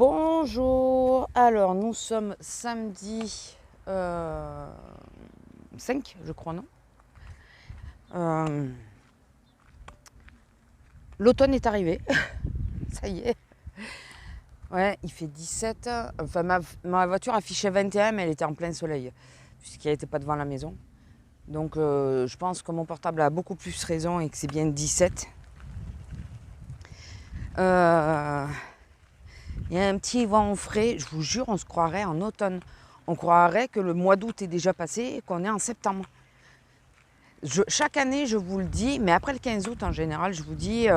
Bonjour, alors nous sommes samedi 5, je crois, non Euh, L'automne est arrivé, ça y est. Ouais, il fait 17, enfin ma voiture affichait 21, mais elle était en plein soleil, puisqu'elle n'était pas devant la maison. Donc je pense que mon portable a beaucoup plus raison et que c'est bien 17. Il y a un petit vent frais, je vous jure, on se croirait en automne. On croirait que le mois d'août est déjà passé et qu'on est en septembre. Chaque année, je vous le dis, mais après le 15 août, en général, je vous dis,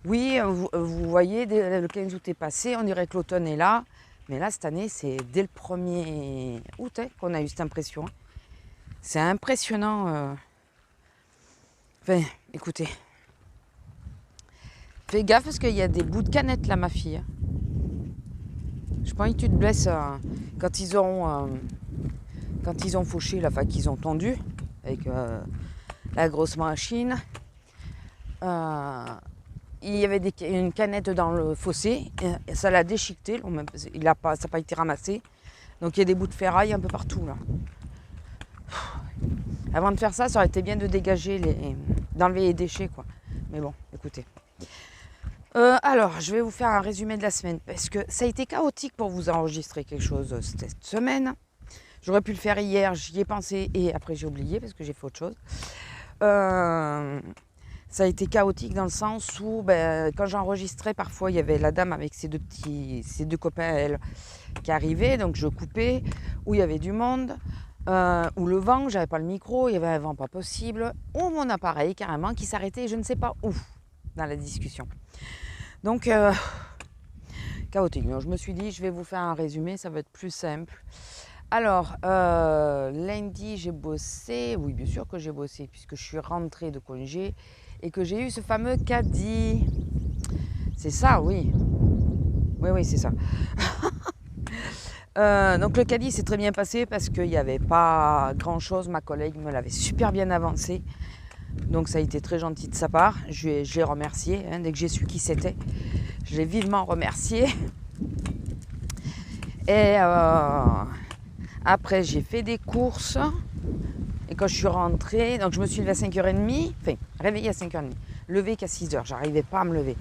oui, vous voyez, le 15 août est passé, on dirait que l'automne est là. Mais là, cette année, c'est dès le 1er août qu'on a eu cette impression. C'est impressionnant. Enfin, écoutez, fais gaffe parce qu'il y a des bouts de canettes là, ma fille. Je pense que tu te blesses quand ils ont fauché, là, enfin qu'ils ont tendu avec la grosse machine. Il y avait une canette dans le fossé, et ça l'a déchiqueté, ça n'a pas été ramassé. Donc il y a des bouts de ferraille un peu partout là. Avant de faire ça, ça aurait été bien de dégager, d'enlever les déchets quoi. Mais bon, écoutez. Alors, je vais vous faire un résumé de la semaine, parce que ça a été chaotique pour vous enregistrer quelque chose cette semaine. J'aurais pu le faire hier, j'y ai pensé, et après j'ai oublié, parce que j'ai fait autre chose. Ça a été chaotique dans le sens où, quand j'enregistrais, parfois il y avait la dame avec ses deux copains, elle, qui arrivaient, donc je coupais, où il y avait du monde, ou le vent, j'avais pas le micro, il y avait un vent pas possible, ou mon appareil carrément qui s'arrêtait, je ne sais pas où, dans la discussion. Donc, chaotique. Donc, je me suis dit, je vais vous faire un résumé, ça va être plus simple. Alors, lundi, j'ai bossé. Oui, bien sûr que j'ai bossé, puisque je suis rentrée de congé et que j'ai eu ce fameux caddie. C'est ça, oui. Oui, c'est ça. Donc, le caddie s'est très bien passé parce qu'il n'y avait pas grand-chose. Ma collègue me l'avait super bien avancé. Donc, ça a été très gentil de sa part. Je l'ai remercié. Dès que j'ai su qui c'était, je l'ai vivement remercié. Et après, j'ai fait des courses. Et quand je suis rentrée, donc je me suis levée à 5h30, enfin réveillée à 5h30, levée qu'à 6h, j'arrivais pas à me lever.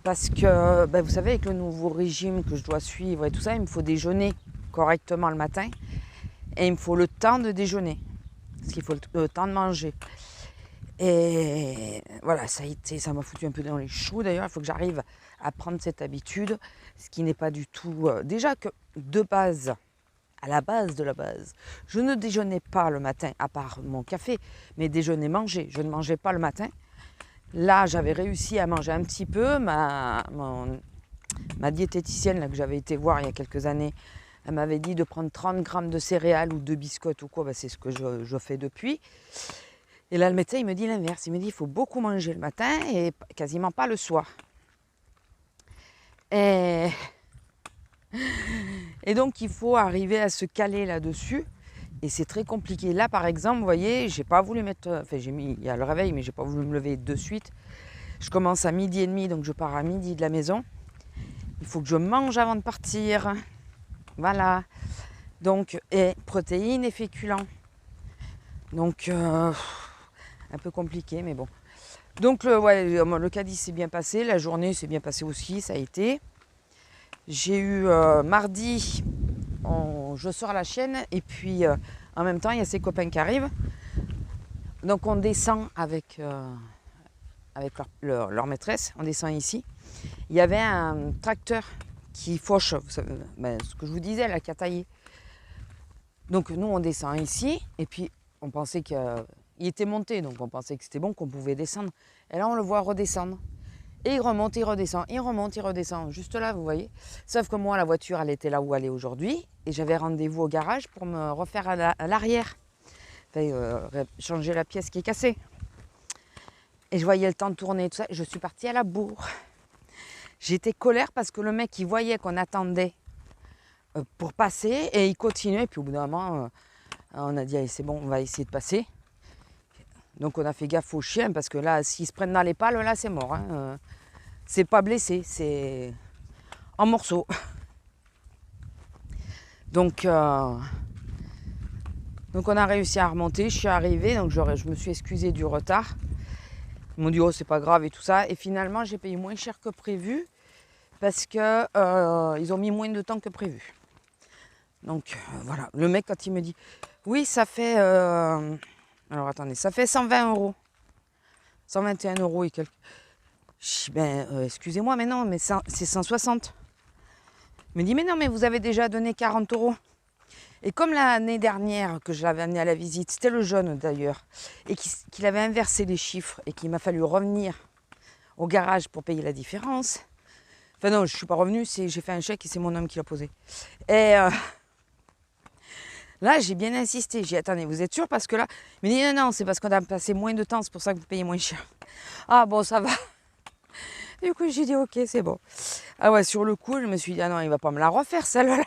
Parce que, vous savez, avec le nouveau régime que je dois suivre et tout ça, il me faut déjeuner correctement le matin. Et il me faut le temps de déjeuner. Parce qu'il faut le temps de manger. Et voilà, ça m'a foutu un peu dans les choux. D'ailleurs, il faut que j'arrive à prendre cette habitude. Ce qui n'est pas du tout... déjà que de base... à la base de la base. Je ne déjeunais pas le matin, à part mon café, mais déjeuner, manger. Je ne mangeais pas le matin. Là, j'avais réussi à manger un petit peu. Ma diététicienne là, que j'avais été voir il y a quelques années, elle m'avait dit de prendre 30 grammes de céréales ou de biscottes ou quoi. C'est ce que je fais depuis. Et là, le médecin, il me dit l'inverse. Il me dit, il faut beaucoup manger le matin et quasiment pas le soir. Et donc, il faut arriver à se caler là-dessus. Et c'est très compliqué. Là, par exemple, vous voyez, j'ai pas voulu mettre... Enfin, il y a le réveil, mais j'ai pas voulu me lever de suite. Je commence à 12h30, donc je pars à midi de la maison. Il faut que je mange avant de partir. Voilà. Donc, et protéines et féculents. Donc, un peu compliqué, mais bon. Donc, le caddie s'est bien passé. La journée s'est bien passée aussi, ça a été. J'ai eu mardi, je sors la chienne et puis en même temps il y a ses copains qui arrivent. Donc on descend avec leur maîtresse, on descend ici. Il y avait un tracteur qui fauche, vous savez, ce que je vous disais là, qui a taillé. Donc nous on descend ici et puis on pensait qu'il était monté, donc on pensait que c'était bon, qu'on pouvait descendre. Et là on le voit redescendre. Et il remonte, il redescend, il remonte, il redescend. Juste là, vous voyez. Sauf que moi, la voiture, elle était là où elle est aujourd'hui. Et j'avais rendez-vous au garage pour me refaire à l'arrière. Enfin, changer la pièce qui est cassée. Et je voyais le temps de tourner et tout ça. Et je suis partie à la bourre. J'étais colère parce que le mec, il voyait qu'on attendait pour passer. Et il continuait. Et puis au bout d'un moment, on a dit, allez, c'est bon, on va essayer de passer. Donc on a fait gaffe aux chiens parce que là, s'ils se prennent dans les pales, là, c'est mort. C'est pas blessé, c'est... en morceaux. Donc on a réussi à remonter, je suis arrivée, donc je me suis excusée du retard. Ils m'ont dit oh c'est pas grave et tout ça. Et finalement j'ai payé moins cher que prévu parce que ils ont mis moins de temps que prévu. Donc voilà, le mec quand il me dit oui ça fait alors attendez, ça fait 120 €, 121 € et quelques. Je dis ben excusez-moi mais non, mais c'est 160. Il me dit mais non mais vous avez déjà donné 40 €. Et comme l'année dernière que je l'avais amené à la visite, c'était le jaune d'ailleurs, et qu'il avait inversé les chiffres et qu'il m'a fallu revenir au garage pour payer la différence. Enfin non, je ne suis pas revenue, j'ai fait un chèque et c'est mon homme qui l'a posé. Et là, j'ai bien insisté. J'ai dit, attendez, vous êtes sûr? Parce que là, il me dit, non, c'est parce qu'on a passé moins de temps, c'est pour ça que vous payez moins cher. Ah bon, ça va. Du coup, j'ai dit, ok, c'est bon. Ah ouais, sur le coup, je me suis dit, ah non, il va pas me la refaire, celle-là.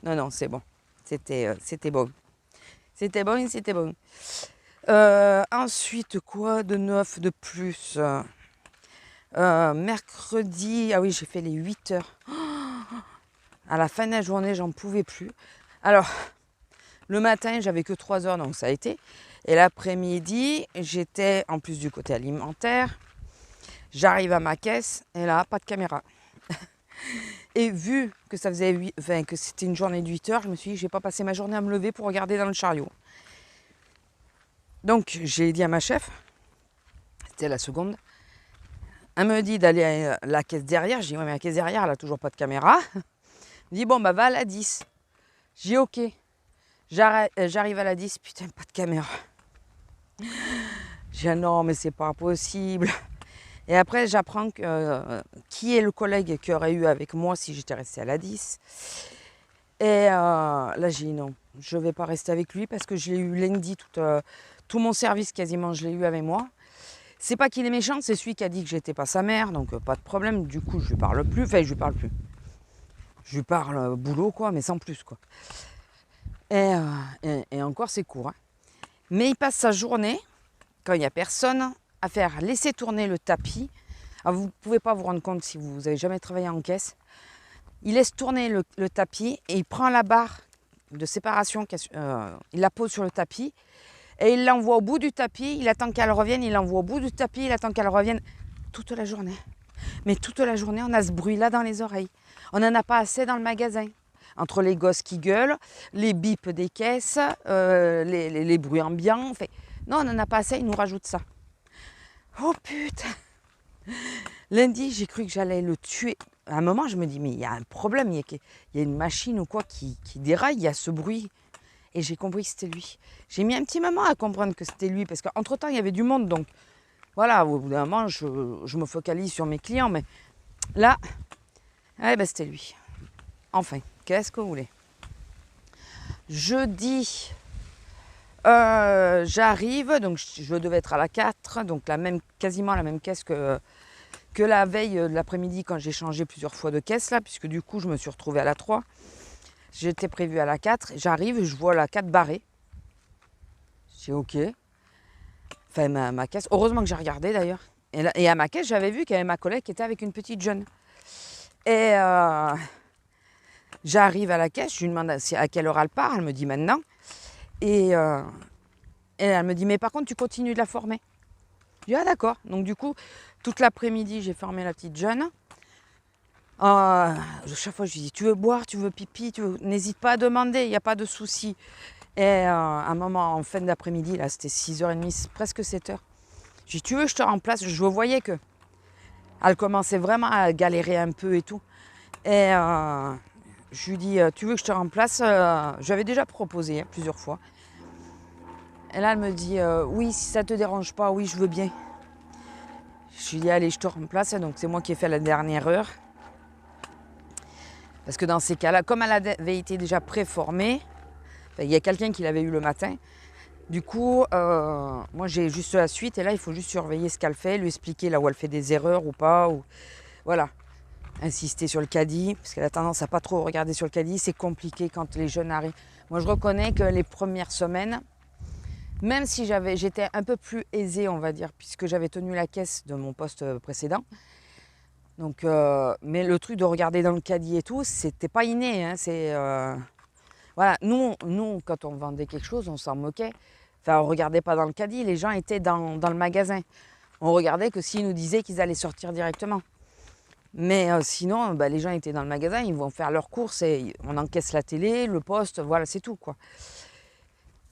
Non, c'est bon. C'était bon. C'était bon, c'était bon. Ensuite, quoi de neuf de plus? Mercredi, ah oui, j'ai fait les 8 heures. À la fin de la journée, j'en pouvais plus. Alors, le matin, j'avais que 3 heures, donc ça a été. Et l'après-midi, j'étais en plus du côté alimentaire. J'arrive à ma caisse et là, pas de caméra. Et vu que ça faisait que c'était une journée de 8 heures, je me suis dit, je vais pas passer ma journée à me lever pour regarder dans le chariot. Donc, j'ai dit à ma chef, c'était la seconde, elle me dit d'aller à la caisse derrière. Je dis, ouais, mais la caisse derrière, elle a toujours pas de caméra. Elle me dit, bon, bah, va à la 10. J'ai dit, ok. J'arrive à la 10, putain, pas de caméra. J'ai dit, non, mais c'est pas possible. Et après, j'apprends qui est le collègue qui aurait eu avec moi si j'étais restée à la 10. Et là, j'ai dit, non, je vais pas rester avec lui parce que je l'ai eu lundi, tout mon service quasiment, je l'ai eu avec moi. C'est pas qu'il est méchant, c'est celui qui a dit que j'étais pas sa mère, donc pas de problème. Du coup, je lui parle plus. Enfin, je lui parle plus. Je lui parle boulot, quoi, mais sans plus, quoi. Et encore, c'est court. Hein. Mais il passe sa journée, quand il n'y a personne, à faire laisser tourner le tapis. Alors, vous ne pouvez pas vous rendre compte si vous n'avez jamais travaillé en caisse. Il laisse tourner le tapis et il prend la barre de séparation, il la pose sur le tapis. Et il l'envoie au bout du tapis, il attend qu'elle revienne, il l'envoie au bout du tapis, il attend qu'elle revienne toute la journée. Mais toute la journée, on a ce bruit-là dans les oreilles. On n'en a pas assez dans le magasin. Entre les gosses qui gueulent, les bips des caisses, les bruits ambiants. Enfin, non, on n'en a pas assez, il nous rajoute ça. Oh putain! Lundi, j'ai cru que j'allais le tuer. À un moment, je me dis, mais il y a un problème, il y a une machine ou quoi qui déraille, il y a ce bruit. Et j'ai compris que c'était lui. J'ai mis un petit moment à comprendre que c'était lui, parce qu'entre-temps, il y avait du monde. Donc, voilà, au bout d'un moment, je me focalise sur mes clients. Mais là, c'était lui. Enfin, qu'est-ce que vous voulez? Jeudi, j'arrive. Donc, je devais être à la 4. Donc, quasiment la même caisse que la veille de l'après-midi, quand j'ai changé plusieurs fois de caisse, là, puisque du coup, je me suis retrouvée à la 3. J'étais prévue à la 4, j'arrive et je vois la 4 barrée. J'ai ok. Enfin, ma caisse, heureusement que j'ai regardé d'ailleurs. Et à ma caisse, j'avais vu qu'il y avait ma collègue qui était avec une petite jeune. Et j'arrive à la caisse, je lui demande à quelle heure elle part, elle me dit maintenant. Et elle me dit, mais par contre, tu continues de la former. Je dis, ah d'accord. Donc du coup, toute l'après-midi, j'ai formé la petite jeune. Chaque fois, je lui dis, tu veux boire, tu veux pipi, n'hésite pas à demander, il n'y a pas de souci. Et à un moment, en fin d'après-midi, là, c'était 6h30, presque 7h. Je lui dis, tu veux que je te remplace? Je voyais que elle commençait vraiment à galérer un peu et tout. Et je lui dis, tu veux que je te remplace? J'avais déjà proposé plusieurs fois. Et là, elle me dit, oui, si ça ne te dérange pas, oui, je veux bien. Je lui dis, allez, je te remplace. Donc, c'est moi qui ai fait la dernière heure. Parce que dans ces cas-là, comme elle avait été déjà préformée, il y a quelqu'un qui l'avait eu le matin. Du coup, moi j'ai juste la suite et là il faut juste surveiller ce qu'elle fait, lui expliquer là où elle fait des erreurs ou pas. Voilà, insister sur le caddie, parce qu'elle a tendance à pas trop regarder sur le caddie. C'est compliqué quand les jeunes arrivent. Moi je reconnais que les premières semaines, même si j'étais un peu plus aisée, on va dire, puisque j'avais tenu la caisse de mon poste précédent, Donc, mais le truc de regarder dans le caddie et tout, c'était pas inné. Hein, voilà, nous, quand on vendait quelque chose, on s'en moquait. Enfin, on regardait pas dans le caddie, les gens étaient dans le magasin. On regardait que s'ils nous disaient qu'ils allaient sortir directement. Mais sinon, les gens étaient dans le magasin, ils vont faire leurs courses et on encaisse la télé, le poste, voilà, c'est tout, quoi.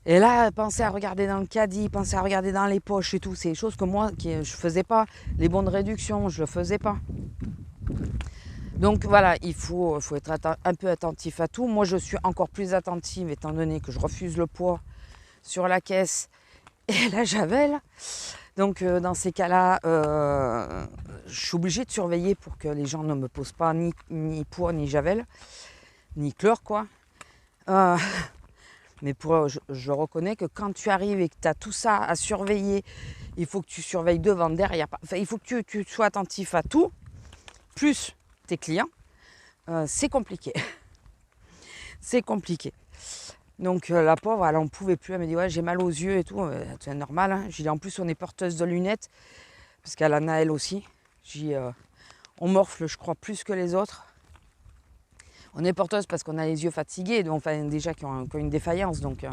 Et là, penser à regarder dans le caddie, penser à regarder dans les poches et tout, c'est des choses que moi, je faisais pas. Les bons de réduction, je le faisais pas. Donc voilà, il faut être un peu attentif à tout. Moi, je suis encore plus attentive étant donné que je refuse le poids sur la caisse et la javel. Donc dans ces cas-là, je suis obligée de surveiller pour que les gens ne me posent pas ni poids, ni javel, ni chlore, quoi. Mais je reconnais que quand tu arrives et que tu as tout ça à surveiller, il faut que tu surveilles devant, derrière. Enfin, il faut que tu sois attentif à tout, plus tes clients. C'est compliqué. C'est compliqué. Donc la pauvre, elle n'en pouvait plus. Elle me dit, ouais, j'ai mal aux yeux et tout. C'est normal. Hein. J'ai dit, en plus, on est porteuse de lunettes, parce qu'elle en a elle aussi. On morfle, je crois, plus que les autres. On est porteuse parce qu'on a les yeux fatigués, donc, enfin déjà qui ont une défaillance. Donc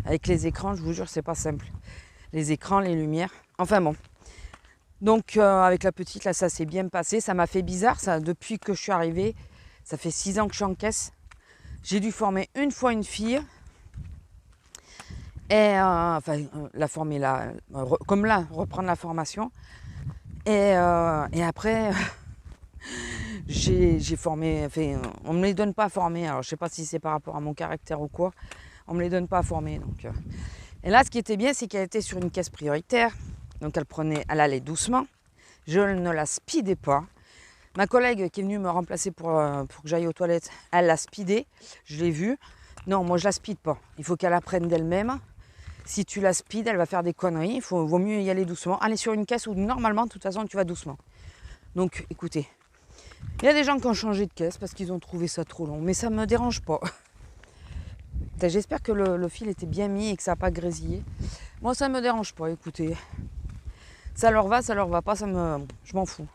avec les écrans, je vous jure, c'est pas simple. Les écrans, les lumières. Enfin bon. Donc avec la petite, là, ça s'est bien passé. Ça m'a fait bizarre, ça, depuis que je suis arrivée. Ça fait 6 ans que je suis en caisse. J'ai dû former une fois une fille. Et la former là, comme là, reprendre la formation. Et après, j'ai formé, enfin, on ne me les donne pas à former. Alors je ne sais pas si c'est par rapport à mon caractère ou quoi. On ne me les donne pas à former. Donc, Et là, ce qui était bien, c'est qu'elle était sur une caisse prioritaire. Donc elle allait doucement. Je ne la speedais pas. Ma collègue qui est venue me remplacer pour que j'aille aux toilettes, elle l'a speedée. Je l'ai vue. Non, moi je la speed pas. Il faut qu'elle apprenne d'elle-même. Si tu la speed, elle va faire des conneries. Vaut mieux y aller doucement. Aller sur une caisse où normalement, de toute façon, tu vas doucement. Donc, écoutez, il y a des gens qui ont changé de caisse parce qu'ils ont trouvé ça trop long. Mais ça ne me dérange pas. J'espère que le fil était bien mis et que ça n'a pas grésillé. Moi, ça ne me dérange pas, écoutez. Ça leur va pas, je m'en fous.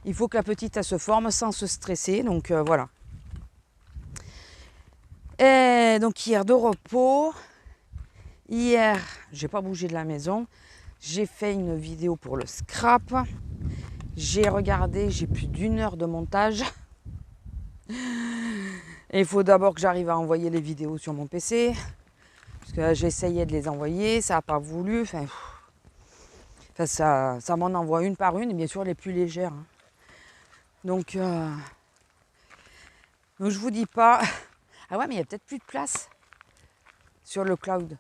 Il faut que la petite, elle se forme sans se stresser. Donc, voilà. Et donc, hier, de repos. Hier, j'ai pas bougé de la maison. J'ai fait une vidéo pour le scrap. J'ai regardé, j'ai plus d'1 heure de montage. Et il faut d'abord que j'arrive à envoyer les vidéos sur mon PC. Parce que j'essayais de les envoyer, ça n'a pas voulu. Ça m'en envoie une par une, et bien sûr les plus légères. Hein. Donc je vous dis pas. Ah ouais, mais il y a peut-être plus de place sur le cloud.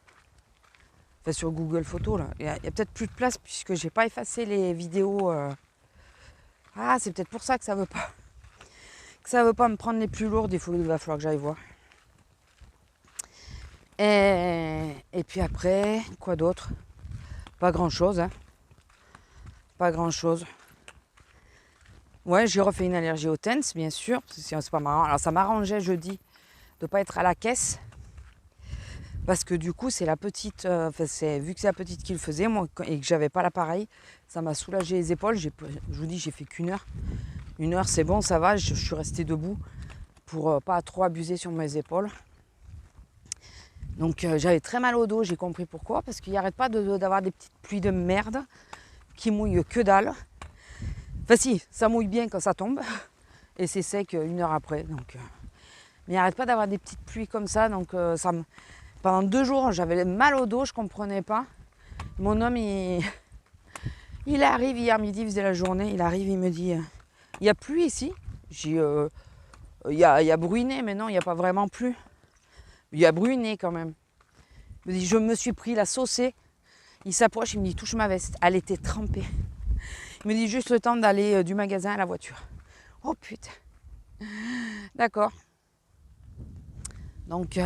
Enfin, sur Google Photos, là. Il y a peut-être plus de place puisque j'ai pas effacé les vidéos. Ah, c'est peut-être pour ça que ça veut pas. Que ça veut pas me prendre les plus lourdes. Il va falloir que j'aille voir. Et puis après, quoi d'autre? Pas grand-chose. Hein. Pas grand-chose. Ouais, j'ai refait une allergie au TENS, bien sûr. C'est pas marrant. Alors, ça m'arrangeait jeudi de pas être à la caisse. Parce que du coup, c'est la petite, vu que c'est la petite qui le faisait, moi, et que j'avais pas l'appareil, ça m'a soulagé les épaules. Je vous dis, j'ai fait qu'1 heure. 1 heure, c'est bon, ça va. Je suis restée debout pour pas trop abuser sur mes épaules. Donc j'avais très mal au dos, j'ai compris pourquoi. Parce qu'il n'arrête pas d'avoir des petites pluies de merde qui mouillent que dalle. Enfin si, ça mouille bien quand ça tombe. Et c'est sec 1 heure après. Donc, mais il n'arrête pas d'avoir des petites pluies comme ça. Donc pendant 2 jours, j'avais mal au dos, je ne comprenais pas. Mon homme, il arrive hier midi, il faisait la journée, il arrive, il me dit il y a plu ici. J'ai il y a bruiné, mais non, il n'y a pas vraiment plu. Il y a bruiné quand même. Il me dit je me suis pris la saucée. Il s'approche, il me dit touche ma veste. Elle était trempée. Il me dit juste le temps d'aller du magasin à la voiture. Oh putain. D'accord. Donc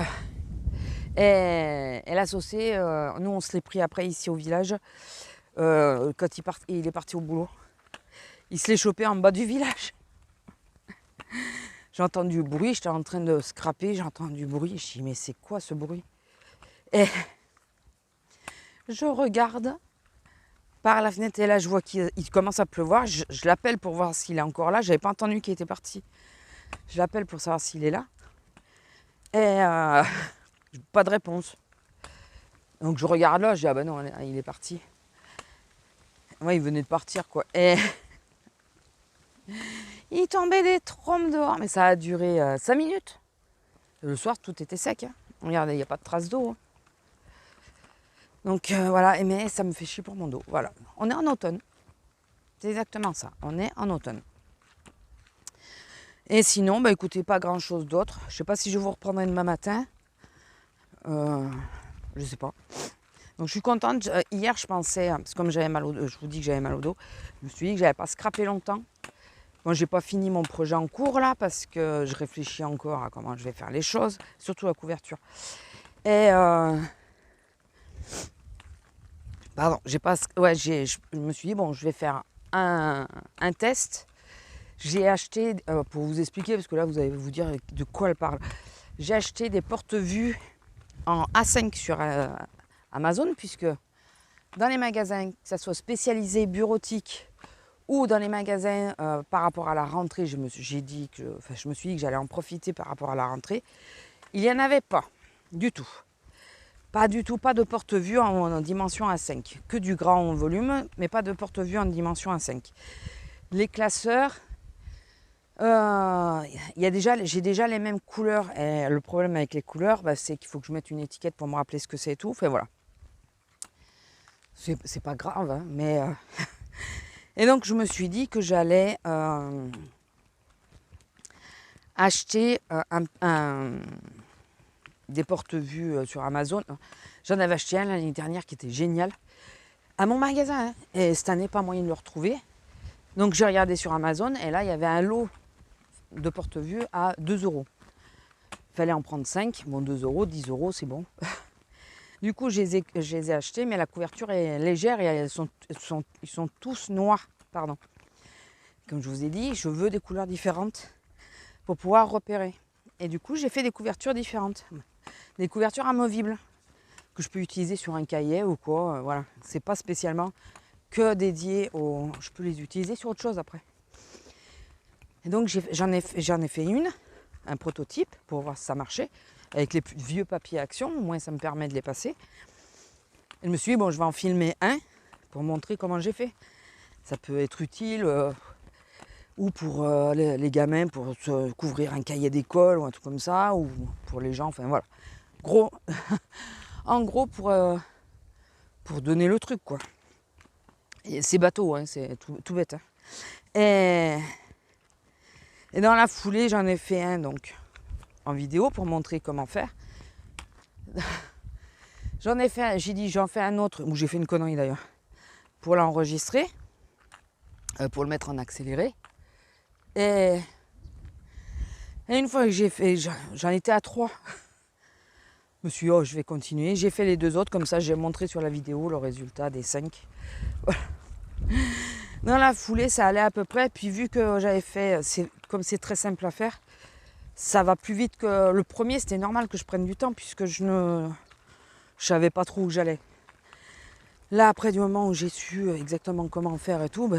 et la saucée, nous on se l'est pris après ici au village. Quand il est parti au boulot. Il se l'est chopé en bas du village. J'ai entendu du bruit, j'étais en train de scraper, j'ai entendu du bruit. Je dis mais c'est quoi ce bruit? Et je regarde, par la fenêtre et là je vois qu'il commence à pleuvoir. Je l'appelle pour voir s'il est encore là. J'avais pas entendu qu'il était parti. Je l'appelle pour savoir s'il est là. Et pas de réponse. Donc je regarde là, je dis ah ben non, il est parti. Ouais, il venait de partir quoi. Et il tombait des trompes dehors, mais ça a duré 5 minutes. Le soir, tout était sec. Hein. Regardez, il n'y a pas de traces d'eau. Hein. Donc voilà, mais ça me fait chier pour mon dos. Voilà, on est en automne. C'est exactement ça, on est en automne. Et sinon, bah écoutez, pas grand chose d'autre. Je sais pas si je vous reprendrai demain matin. Je sais pas. Donc je suis contente. Hier, je pensais, parce que comme j'avais mal au dos, je vous dis que j'avais mal au dos, je me suis dit que j'avais pas scrappé longtemps. Bon, j'ai pas fini mon projet en cours là, parce que je réfléchis encore à comment je vais faire les choses, surtout la couverture. Et pardon, je me suis dit bon, je vais faire un test. J'ai acheté, pour vous expliquer, parce que là vous allez vous dire de quoi elle parle. J'ai acheté des porte-vues en A5 sur Amazon, puisque dans les magasins, que ce soit spécialisé bureautique ou dans les magasins par rapport à la rentrée, je me suis dit que j'allais en profiter par rapport à la rentrée. Il n'y en avait pas du tout. Pas du tout, pas de porte-vue en dimension A5. Que du grand volume, mais pas de porte-vue en dimension A5. Les classeurs, j'ai déjà les mêmes couleurs. Et le problème avec les couleurs, c'est qu'il faut que je mette une étiquette pour me rappeler ce que c'est et tout. Enfin voilà. C'est pas grave, hein, mais... Et donc je me suis dit que j'allais acheter des porte-vues sur Amazon. J'en avais acheté un l'année dernière qui était génial. À mon magasin, hein, et cette année, pas moyen de le retrouver. Donc j'ai regardé sur Amazon et là, il y avait un lot de porte-vues à 2 €. Il fallait en prendre 5. Bon, 2 €, 10 €, c'est bon. Du coup, je les ai achetés, mais la couverture est légère et ils sont tous noirs. Pardon. Comme je vous ai dit, je veux des couleurs différentes pour pouvoir repérer. Et du coup, j'ai fait des couvertures différentes. Des couvertures amovibles que je peux utiliser sur un cahier ou quoi. Voilà. C'est pas spécialement que dédié au... Je peux les utiliser sur autre chose après. Et donc, j'en ai fait un prototype pour voir si ça marchait. Avec les vieux papiers Action, au moins ça me permet de les passer. Et je me suis dit, bon, je vais en filmer un pour montrer comment j'ai fait. Ça peut être utile ou pour les gamins, pour se couvrir un cahier d'école ou un truc comme ça, ou pour les gens, enfin voilà. Gros, en gros pour donner le truc, quoi. Et c'est bateau, hein, c'est tout bête. Hein. Et dans la foulée, j'en ai fait un donc en vidéo pour montrer comment faire. J'ai dit j'en fais un autre, où j'ai fait une connerie d'ailleurs, pour l'enregistrer, pour le mettre en accéléré. Et une fois que j'ai fait, j'en étais à 3. Je me suis dit, oh, je vais continuer. J'ai fait les 2 autres, comme ça j'ai montré sur la vidéo le résultat des 5. Voilà. Dans la foulée, ça allait à peu près. Puis vu que j'avais fait, comme c'est très simple à faire, ça va plus vite que le premier. C'était normal que je prenne du temps puisque je savais pas trop où j'allais. Là, après du moment où j'ai su exactement comment faire et tout,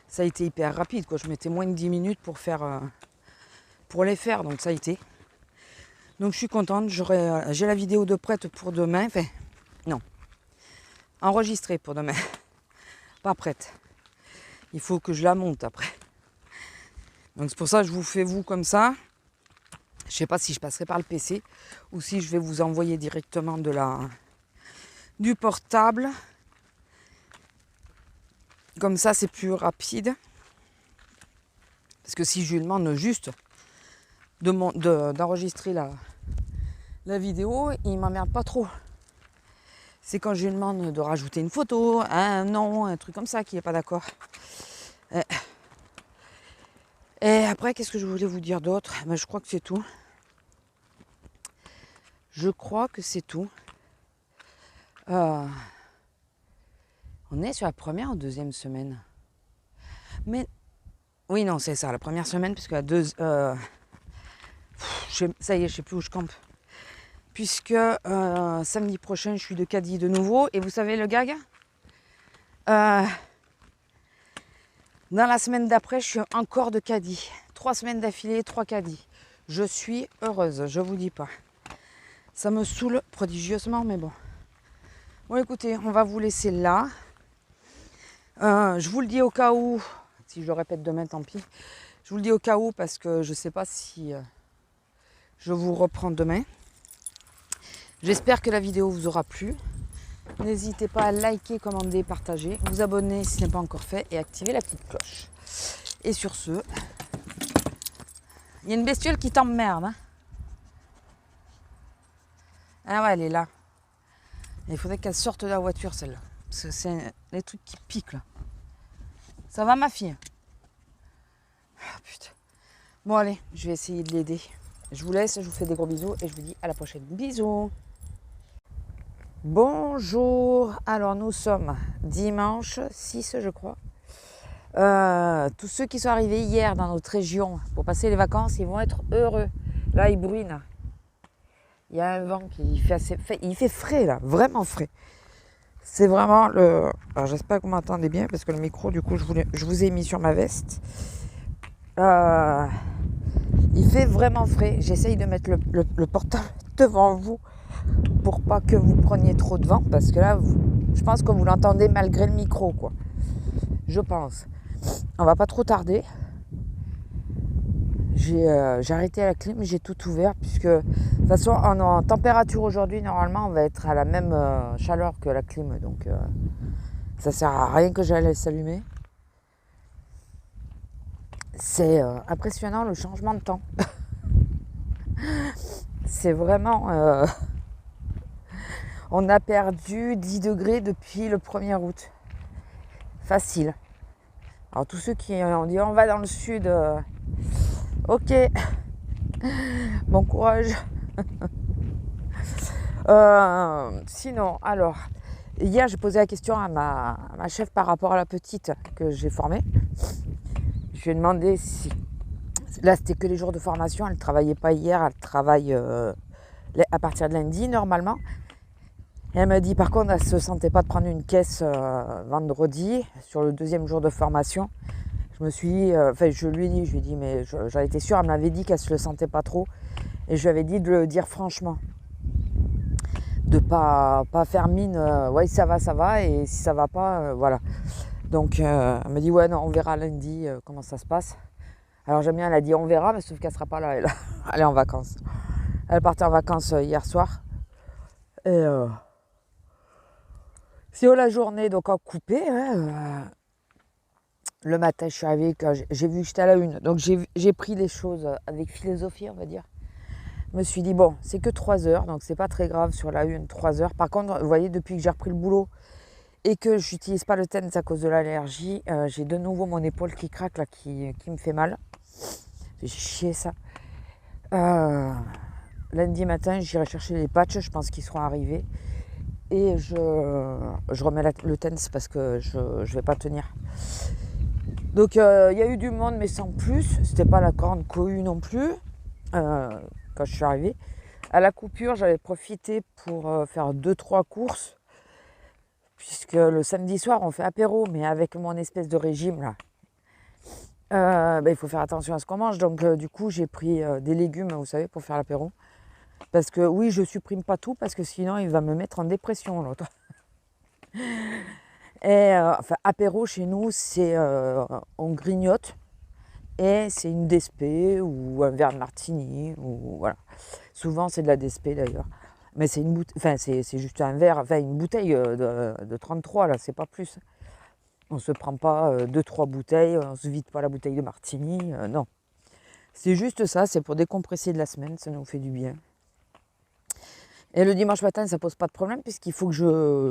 ça a été hyper rapide, quoi. Je mettais moins de 10 minutes pour les faire, donc ça a été. Donc je suis contente, j'ai la vidéo de prête pour demain. Enfin, non, enregistrée pour demain, pas prête. Il faut que je la monte après. Donc c'est pour ça que je vous fais vous comme ça. Je sais pas si je passerai par le PC ou si je vais vous envoyer directement du portable. Comme ça, c'est plus rapide. Parce que si je lui demande juste d'enregistrer la vidéo, il m'emmerde pas trop. C'est quand je lui demande de rajouter une photo, un nom, un truc comme ça, qu'il n'est pas d'accord. Et après, qu'est-ce que je voulais vous dire d'autre ? Je crois que c'est tout. On est sur la première ou deuxième semaine ? Mais oui, non, c'est ça, la première semaine, puisque ça y est, je sais plus où je campe. Puisque samedi prochain, je suis de Cadix de nouveau. Et vous savez le gag ? Dans la semaine d'après, je suis encore de caddie. 3 semaines d'affilée, 3 caddies. Je suis heureuse, je vous dis pas. Ça me saoule prodigieusement, mais bon. Bon, écoutez, on va vous laisser là. Je vous le dis au cas où, si je le répète demain, tant pis. Je vous le dis au cas où parce que je ne sais pas si je vous reprends demain. J'espère que la vidéo vous aura plu. N'hésitez pas à liker, commenter, partager, vous abonner si ce n'est pas encore fait et activer la petite cloche. Et sur ce, il y a une bestiole qui t'emmerde. Hein. Ah ouais, elle est là. Il faudrait qu'elle sorte de la voiture, celle-là. Parce que c'est les trucs qui piquent, là. Ça va, ma fille? Ah, putain. Bon, allez, je vais essayer de l'aider. Je vous laisse, je vous fais des gros bisous et je vous dis à la prochaine. Bisous. Bonjour. Alors, nous sommes dimanche 6, je crois. Tous ceux qui sont arrivés hier dans notre région pour passer les vacances, ils vont être heureux. Là, il bruine. Il y a un vent qui fait assez... Il fait frais, là. Vraiment frais. C'est vraiment le... Alors, j'espère que vous m'entendez bien parce que le micro, du coup, je vous ai mis sur ma veste. Il fait vraiment frais. J'essaye de mettre le portable devant vous pour pas que vous preniez trop de vent parce que là, je pense que vous l'entendez malgré le micro, quoi. Je pense. On va pas trop tarder. J'ai arrêté la clim, j'ai tout ouvert puisque de toute façon en température aujourd'hui, normalement, on va être à la même chaleur que la clim. Donc ça sert à rien que j'aille s'allumer. C'est impressionnant le changement de temps. C'est vraiment... on a perdu 10 degrés depuis le 1er août. Facile. Alors tous ceux qui ont dit on va dans le sud, ok, bon courage. Sinon, alors, hier j'ai posé la question à ma chef par rapport à la petite que j'ai formée. Je lui ai demandé si... Là, c'était que les jours de formation. Elle ne travaillait pas hier. Elle travaille à partir de lundi, normalement. Et elle m'a dit, par contre, elle ne se sentait pas de prendre une caisse vendredi, sur le 2e jour de formation. Je me suis dit... je lui ai dit, mais j'en étais sûre. Elle m'avait dit qu'elle ne se le sentait pas trop. Et je lui avais dit de le dire franchement. De pas faire mine. Ouais, ça va. Et si ça va pas, voilà. Donc, elle me dit, ouais, non, on verra lundi comment ça se passe. Alors, j'aime bien, elle a dit, on verra, mais sauf qu'elle ne sera pas là, elle est en vacances. Elle partait en vacances hier soir. Et c'est la journée, donc en coupé. Hein, le matin, je suis arrivée, j'ai vu que j'étais à la une. Donc, j'ai pris les choses avec philosophie, on va dire. Je me suis dit, bon, c'est que 3 heures, donc c'est pas très grave sur la une, 3 heures. Par contre, vous voyez, depuis que j'ai repris le boulot, et que je n'utilise pas le TENS à cause de l'allergie, j'ai de nouveau mon épaule qui craque, là, qui me fait mal. J'ai chié ça. Lundi matin, j'irai chercher les patchs, je pense qu'ils seront arrivés. Et je remets le TENS parce que je ne vais pas tenir. Donc il y a eu du monde, mais sans plus. C'était pas la grande cohue non plus, quand je suis arrivée. À la coupure, j'avais profité pour faire 2-3 courses. Puisque le samedi soir, on fait apéro, mais avec mon espèce de régime, là, il faut faire attention à ce qu'on mange. Donc, du coup, j'ai pris des légumes, vous savez, pour faire l'apéro. Parce que, oui, je supprime pas tout, parce que sinon, il va me mettre en dépression, l'autre. Et, apéro, chez nous, c'est on grignote, et c'est une DSP, ou un verre de martini, ou voilà. Souvent, c'est de la DSP, d'ailleurs. Mais c'est une bouteille, c'est juste un verre, une bouteille de 33, là, c'est pas plus. On ne se prend pas 2-3 bouteilles, on ne se vide pas la bouteille de martini, non. C'est juste ça, c'est pour décompresser de la semaine, ça nous fait du bien. Et le dimanche matin, ça pose pas de problème, puisqu'il faut que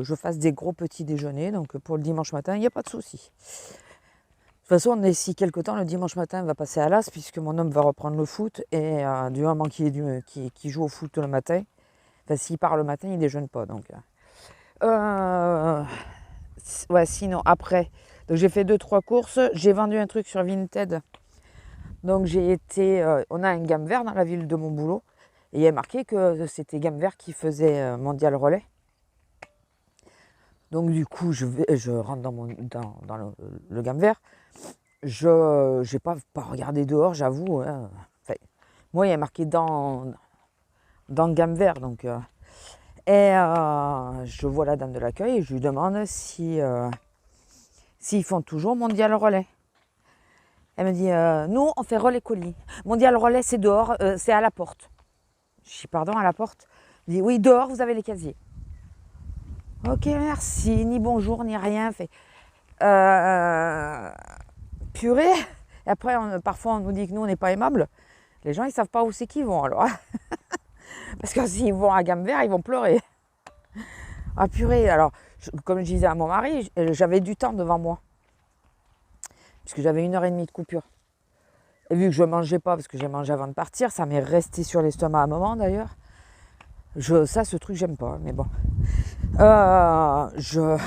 je fasse des gros petits déjeuners, donc pour le dimanche matin, il n'y a pas de souci. De toute façon, on est ici quelque temps, le dimanche matin, on va passer à l'As, puisque mon homme va reprendre le foot, et du moment qu'il joue au foot le matin, s'il part le matin, il ne déjeune pas. Donc, ouais, sinon, après, donc j'ai fait 2-3 courses. J'ai vendu un truc sur Vinted. Donc, on a un gamme vert dans la ville de mon boulot. Et il y a marqué que c'était gamme vert qui faisait Mondial Relais. Donc du coup, je rentre dans le gamme vert. Je n'ai pas regardé dehors, j'avoue. Hein. Enfin, moi, il y a marqué dans le gamme vert. Donc, je vois la dame de l'accueil et je lui demande s'ils font toujours mondial relais. Elle me dit, nous, on fait relais colis. Mondial relais, c'est dehors, c'est à la porte. Je dis, pardon, à la porte? Elle dit, oui, dehors, vous avez les casiers. Ok, merci, ni bonjour, ni rien. Fait, purée. Et après, parfois, on nous dit que nous, on n'est pas aimables. Les gens, ils ne savent pas où c'est qu'ils vont, alors. Parce que s'ils vont à gamme vert, ils vont pleurer. Ah, purée. Alors, comme je disais à mon mari, j'avais du temps devant moi. Puisque j'avais 1h30 de coupure. Et vu que je ne mangeais pas, parce que j'ai mangé avant de partir, ça m'est resté sur l'estomac à un moment, d'ailleurs. Ce truc, j'aime pas, mais bon. Je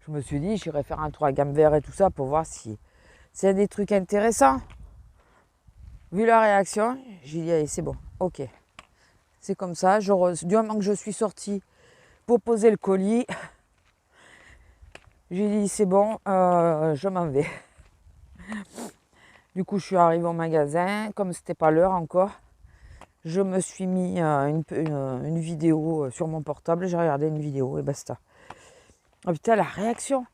me suis dit, j'irais faire un tour à gamme vert et tout ça pour voir s'il y a des trucs intéressants. Vu la réaction, j'ai dit, allez, c'est bon, ok. C'est comme ça, du moment que je suis sortie pour poser le colis, j'ai dit, c'est bon, je m'en vais. Du coup, je suis arrivée au magasin, comme c'était pas l'heure encore, je me suis mis une vidéo sur mon portable, j'ai regardé une vidéo et basta. Oh putain, la réaction.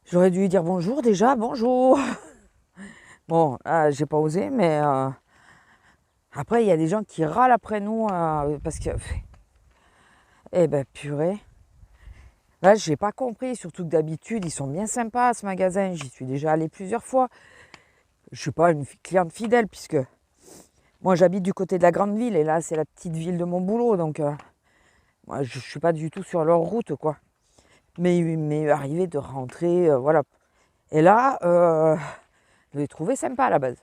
J'aurais dû lui dire bonjour déjà, bonjour. Bon, j'ai pas osé, mais après, il y a des gens qui râlent après nous parce que... Eh ben, purée. Là, j'ai pas compris, surtout que d'habitude, ils sont bien sympas à ce magasin. J'y suis déjà allée plusieurs fois. Je suis pas une cliente fidèle puisque moi, j'habite du côté de la grande ville et là, c'est la petite ville de mon boulot. Donc, moi, je suis pas du tout sur leur route, quoi. Mais il m'est arrivé de rentrer, voilà. Et là, je l'ai trouvé sympa à la base.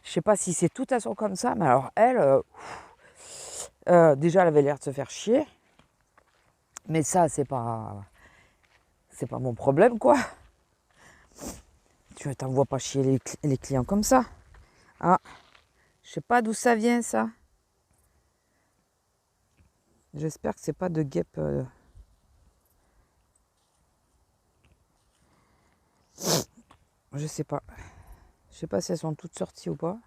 Je sais pas si c'est tout à son comme ça, mais alors elle, déjà, elle avait l'air de se faire chier. Mais ça, c'est pas mon problème, quoi. Tu t'envoies pas chier les clients comme ça. Ah, je sais pas d'où ça vient, ça. J'espère que c'est pas de guêpes. Je sais pas. Je sais pas si elles sont toutes sorties ou pas.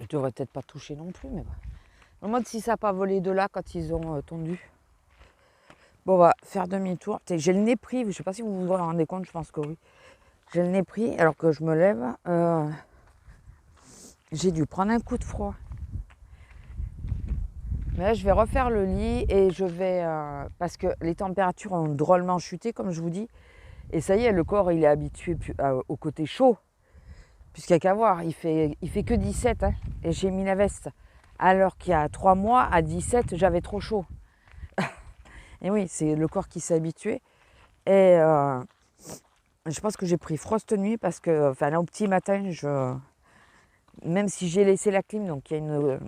Je devrais peut-être pas toucher non plus, mais bon. Au moins, si ça n'a pas volé de là quand ils ont tondu. Bon, on va faire demi-tour. J'ai le nez pris, je ne sais pas si vous vous rendez compte, je pense que oui. J'ai le nez pris alors que je me lève. J'ai dû prendre un coup de froid. Mais là, je vais refaire le lit et je vais... parce que les températures ont drôlement chuté, comme je vous dis. Et ça y est, le corps, il est habitué au côté chaud. Puisqu'il n'y a qu'à voir, il fait que 17. Hein, et j'ai mis la veste. Alors qu'il y a 3 mois, à 17, j'avais trop chaud. Et oui, c'est le corps qui s'est habitué. Et je pense que j'ai pris froid cette nuit parce que, enfin là, au petit matin, même si j'ai laissé la clim, donc il y a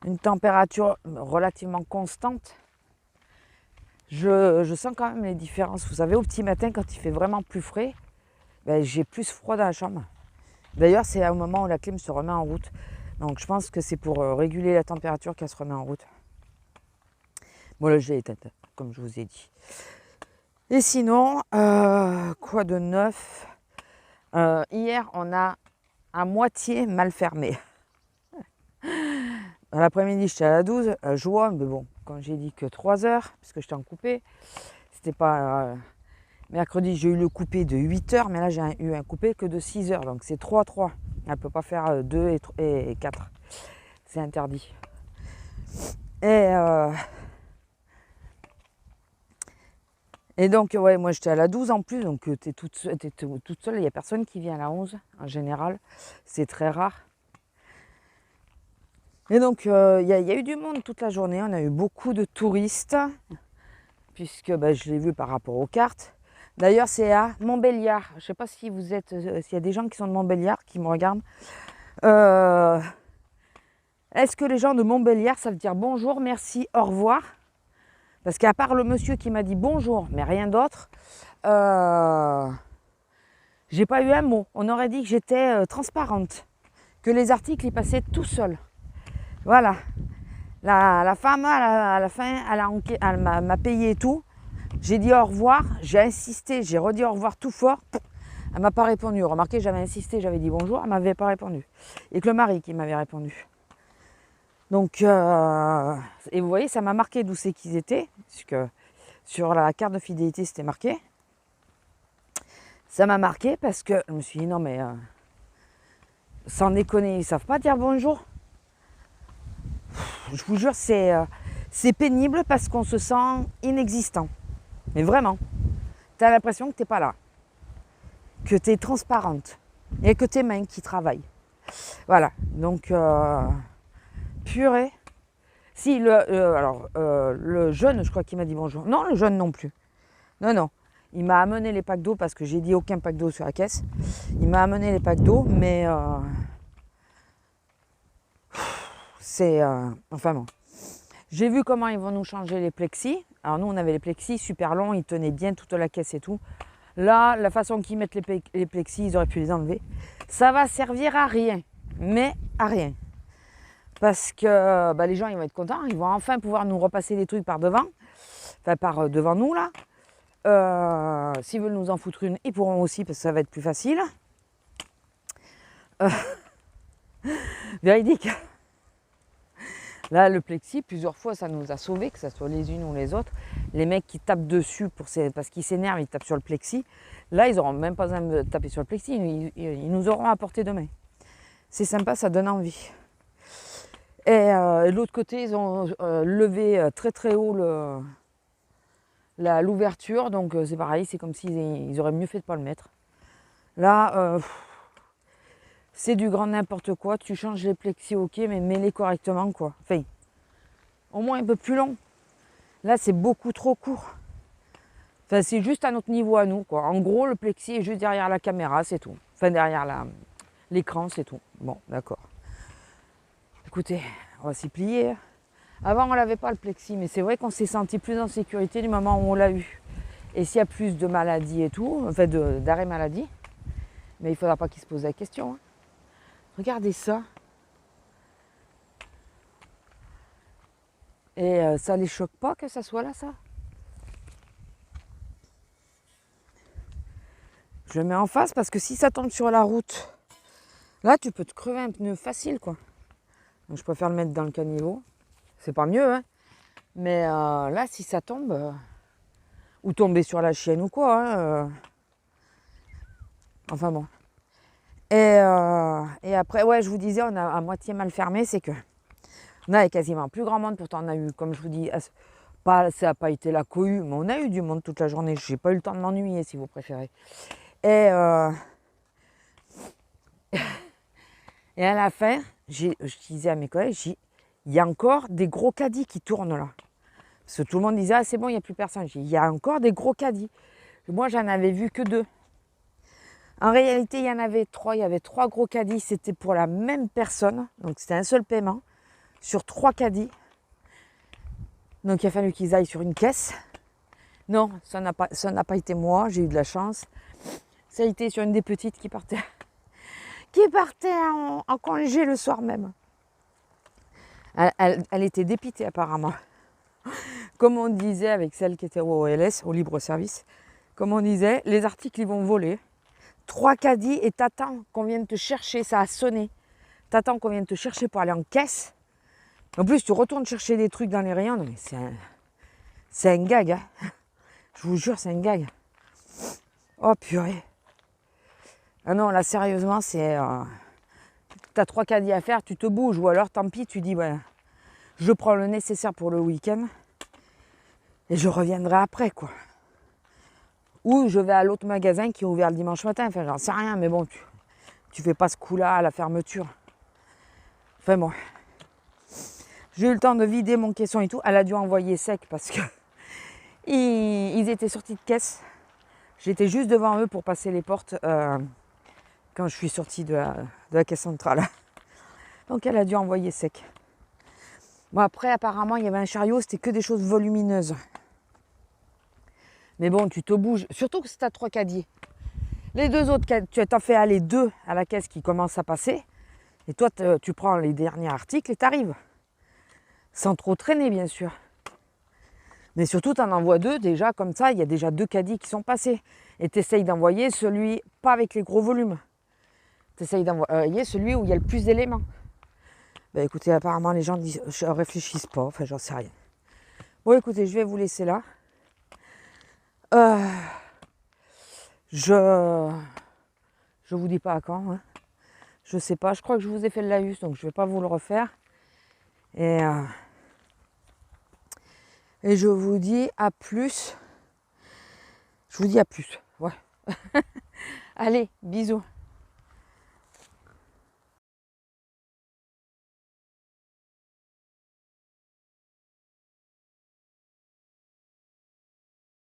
une température relativement constante, je sens quand même les différences. Vous savez, au petit matin, quand il fait vraiment plus frais, ben, j'ai plus froid dans la chambre. D'ailleurs, c'est au moment où la clim se remet en route. Donc je pense que c'est pour réguler la température qu'elle se remet en route. Bon, là, j'ai éteint, comme je vous ai dit. Et sinon, quoi de neuf? Hier, on a à moitié mal fermé. Dans l'après-midi, j'étais à la 12, je vois, mais bon, comme j'ai dit que 3 heures, parce que j'étais en coupé, c'était pas... mercredi, j'ai eu le coupé de 8 heures, mais là, j'ai eu un coupé que de 6 heures, donc c'est 3-3. Elle ne peut pas faire 2 et 4. C'est interdit. Et donc, ouais, moi, j'étais à la 12 en plus, donc t'es toute seule, il n'y a personne qui vient à la 11, en général. C'est très rare. Et donc, il y a eu du monde toute la journée. On a eu beaucoup de touristes, puisque je l'ai vu par rapport aux cartes. D'ailleurs, c'est à Montbéliard. Je ne sais pas si vous êtes, s'il y a des gens qui sont de Montbéliard qui me regardent. Est-ce que les gens de Montbéliard savent dire bonjour, merci, au revoir? Parce qu'à part le monsieur qui m'a dit bonjour, mais rien d'autre, j'ai pas eu un mot. On aurait dit que j'étais transparente, que les articles y passaient tout seuls. Voilà. La femme, à la fin, elle m'a payé et tout. J'ai dit au revoir, j'ai insisté, j'ai redit au revoir tout fort. Elle m'a pas répondu. Remarquez, j'avais insisté, j'avais dit bonjour, elle m'avait pas répondu. Et que le mari qui m'avait répondu. Donc, et vous voyez, ça m'a marqué d'où c'est qu'ils étaient, puisque sur la carte de fidélité, c'était marqué. Ça m'a marqué parce que je me suis dit, non mais, sans déconner, ils savent pas dire bonjour. Je vous jure, c'est pénible parce qu'on se sent inexistant. Mais vraiment, tu as l'impression que tu n'es pas là, que tu es transparente et que tes mains qui travaillent. Voilà, donc, purée. Si, le jeune, je crois qu'il m'a dit bonjour. Non, le jeune non plus. Non. Il m'a amené les packs d'eau parce que j'ai dit aucun pack d'eau sur la caisse. Il m'a amené les packs d'eau, mais c'est... enfin bon. J'ai vu comment ils vont nous changer les plexis. Alors nous, on avait les plexis super longs, ils tenaient bien toute la caisse et tout. Là, la façon qu'ils mettent les plexis, ils auraient pu les enlever. Ça va servir à rien, mais à rien. Parce que les gens, ils vont être contents. Ils vont enfin pouvoir nous repasser les trucs par devant. Enfin, par devant nous, là. S'ils veulent nous en foutre une, ils pourront aussi, parce que ça va être plus facile. Véridique. Là, le plexi, plusieurs fois, ça nous a sauvés, que ce soit les unes ou les autres. Les mecs qui tapent dessus parce qu'ils s'énervent, ils tapent sur le plexi. Là, ils n'auront même pas besoin de taper sur le plexi. Ils nous auront à portée de main. C'est sympa, ça donne envie. Et de l'autre côté, ils ont levé très très haut l'ouverture. Donc c'est pareil, c'est comme s'ils auraient mieux fait de ne pas le mettre. Là, c'est du grand n'importe quoi. Tu changes les plexis, ok, mais mets-les correctement, quoi. Enfin, au moins un peu plus long. Là, c'est beaucoup trop court. Enfin, c'est juste à notre niveau à nous, quoi. En gros, le plexi est juste derrière la caméra, c'est tout. Enfin, derrière l'écran, c'est tout. Bon, d'accord. Écoutez, on va s'y plier. Avant, on n'avait pas le plexi, mais c'est vrai qu'on s'est senti plus en sécurité du moment où on l'a eu. Et s'il y a plus de maladies et tout, enfin d'arrêt maladie, mais il ne faudra pas qu'ils se posent la question. Hein. Regardez ça. Et ça les choque pas que ça soit là, ça? Je le mets en face parce que si ça tombe sur la route, là, tu peux te crever un pneu facile, quoi. Donc, je préfère le mettre dans le caniveau. C'est pas mieux, hein. Mais là, si ça tombe, ou tomber sur la chienne ou quoi, hein, enfin bon. Et après, ouais, je vous disais, on a à moitié mal fermé, c'est que on avait quasiment plus grand monde, pourtant on a eu, comme je vous dis, ça n'a pas été la cohue, mais on a eu du monde toute la journée. J'ai pas eu le temps de m'ennuyer, si vous préférez. Et à la fin, je disais à mes collègues, il y a encore des gros caddies qui tournent là. Parce que tout le monde disait, ah c'est bon, il n'y a plus personne. Il y a encore des gros caddies. Moi, j'en avais vu que 2. En réalité, il y en avait 3. Il y avait 3 gros caddies. C'était pour la même personne. Donc, c'était un seul paiement sur 3 caddies. Donc, il a fallu qu'ils aillent sur une caisse. Non, ça n'a pas été moi. J'ai eu de la chance. Ça a été sur une des petites qui partait en congé le soir même. Elle était dépitée apparemment. Comme on disait avec celle qui était au OLS, au libre service, comme on disait, les articles ils vont voler. 3 caddies et t'attends qu'on vienne te chercher, ça a sonné. T'attends qu'on vienne te chercher pour aller en caisse. En plus, tu retournes chercher des trucs dans les rayons. Non, mais c'est un gag. Hein. Je vous jure, c'est un gag. Oh purée. Ah non, là, sérieusement, c'est... t'as 3 caddies à faire, tu te bouges. Ou alors, tant pis, tu dis, ouais, je prends le nécessaire pour le week-end. Et je reviendrai après, quoi. Ou je vais à l'autre magasin qui est ouvert le dimanche matin. Enfin, j'en sais rien, mais bon, tu fais pas ce coup-là à la fermeture. Enfin bon. J'ai eu le temps de vider mon caisson et tout. Elle a dû envoyer sec parce que ils étaient sortis de caisse. J'étais juste devant eux pour passer les portes quand je suis sortie de la caisse centrale. Donc elle a dû envoyer sec. Bon après apparemment il y avait un chariot, c'était que des choses volumineuses. Mais bon tu te bouges, surtout que c'est à 3 caddies. Les 2 autres, tu t'en fais aller 2 à la caisse qui commence à passer. Et toi tu prends les derniers articles et t'arrives. sans trop traîner bien sûr. Mais surtout, tu en envoies 2 déjà, comme ça, il y a déjà 2 caddies qui sont passés. Et tu essayes d'envoyer celui, pas avec les gros volumes. Tu essayes d'envoyer celui où il y a le plus d'éléments. Ben écoutez, apparemment les gens réfléchissent pas, enfin j'en sais rien. Bon écoutez, je vais vous laisser là. Je vous dis pas à quand. Hein. Je sais pas, je crois que je vous ai fait le laïus, donc je vais pas vous le refaire. Et je vous dis à plus. Je vous dis à plus. Ouais. Allez, bisous.